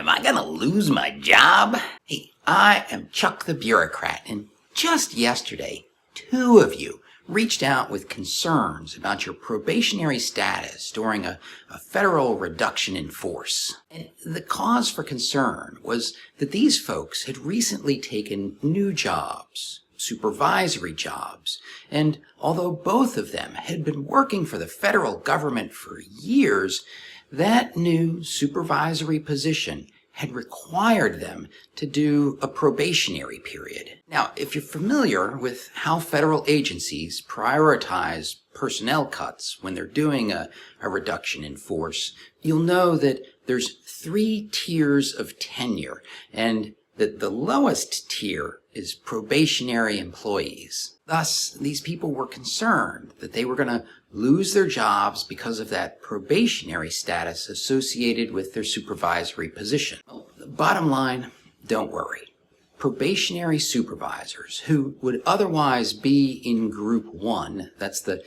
Am I gonna lose my job? Hey, I am Chuck the bureaucrat, and just yesterday, 2 of you reached out with concerns about your probationary status during a federal reduction in force. And the cause for concern was that these folks had recently taken new jobs, supervisory jobs, and although both of them had been working for the federal government for years, that new supervisory position had required them to do a probationary period. Now, if you're familiar with how federal agencies prioritize personnel cuts when they're doing a reduction in force, you'll know that there's 3 tiers of tenure, and that the lowest tier is probationary employees. Thus, these people were concerned that they were going to lose their jobs because of that probationary status associated with their supervisory position. Well, the bottom line, don't worry. Probationary supervisors who would otherwise be in Group 1, that's the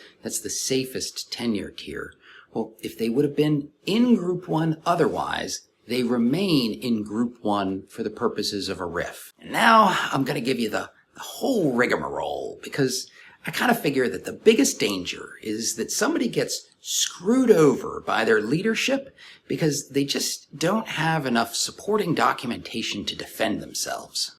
safest tenure tier, well, if they would have been in Group 1 otherwise, they remain in Group 1 for the purposes of a RIF. And now I'm going to give you the whole rigmarole, because I kind of figure that the biggest danger is that somebody gets screwed over by their leadership because they just don't have enough supporting documentation to defend themselves.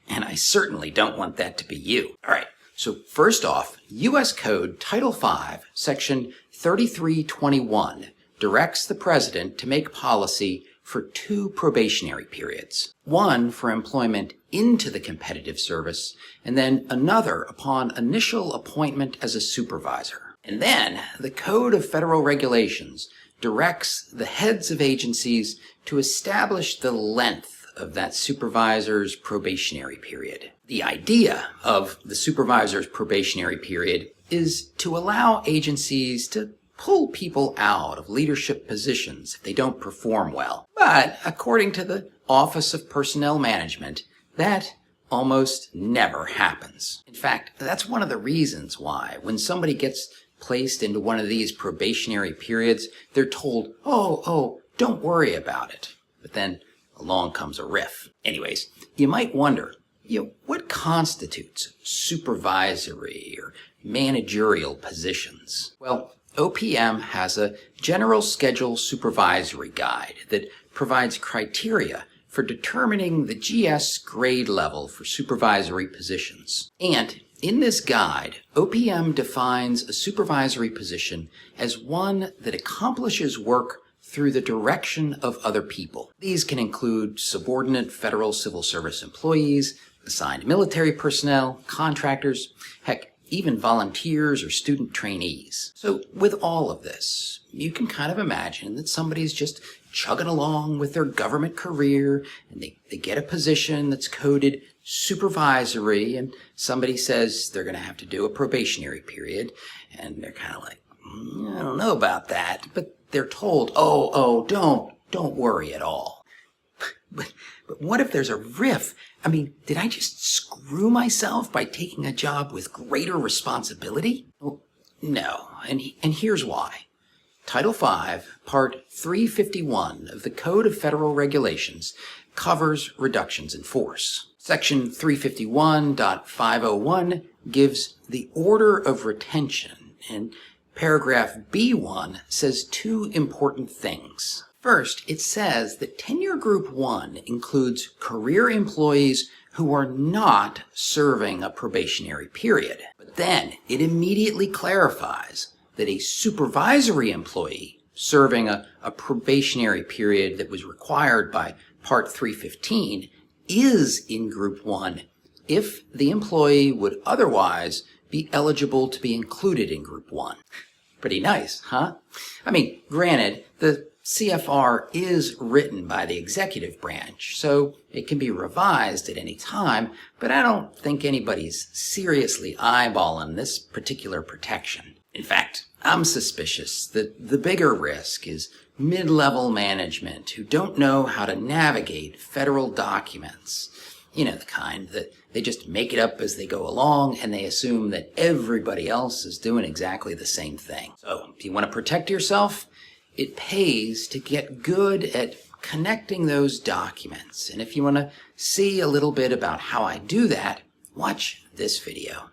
And I certainly don't want that to be you. All right, so first off, U.S. Code Title V, Section 3321 directs the President to make policy for 2 probationary periods. One for employment into the competitive service, and then another upon initial appointment as a supervisor. And then the Code of Federal Regulations directs the heads of agencies to establish the length of that supervisor's probationary period. The idea of the supervisor's probationary period is to allow agencies to pull people out of leadership positions if they don't perform well. But according to the Office of Personnel Management, that almost never happens. In fact, that's one of the reasons why when somebody gets placed into one of these probationary periods, they're told, oh, don't worry about it. But then along comes a RIF. Anyways, you might wonder, what constitutes supervisory or managerial positions? Well, OPM has a General Schedule Supervisory Guide that provides criteria for determining the GS grade level for supervisory positions. And in this guide, OPM defines a supervisory position as one that accomplishes work through the direction of other people. These can include subordinate federal civil service employees, assigned military personnel, contractors, heck, even volunteers or student trainees. So with all of this, you can kind of imagine that somebody's just chugging along with their government career, and they get a position that's coded supervisory, and somebody says they're going to have to do a probationary period, and they're kind of like, I don't know about that, but they're told, oh, don't worry at all. But what if there's a RIF? I mean, did I just screw myself by taking a job with greater responsibility? Well, no, and here's why. Title V, Part 351 of the Code of Federal Regulations covers reductions in force. Section 351.501 gives the order of retention, and paragraph B1 says 2 important things. First, it says that Tenure Group 1 includes career employees who are not serving a probationary period. But then it immediately clarifies that a supervisory employee serving a probationary period that was required by Part 315 is in Group 1 if the employee would otherwise be eligible to be included in Group 1. Pretty nice, huh? I mean, granted, the CFR is written by the executive branch, so it can be revised at any time, but I don't think anybody's seriously eyeballing this particular protection. In fact, I'm suspicious that the bigger risk is mid-level management who don't know how to navigate federal documents. You know, the kind that they just make it up as they go along and they assume that everybody else is doing exactly the same thing. So, if you want to protect yourself, it pays to get good at connecting those documents. And if you want to see a little bit about how I do that, watch this video.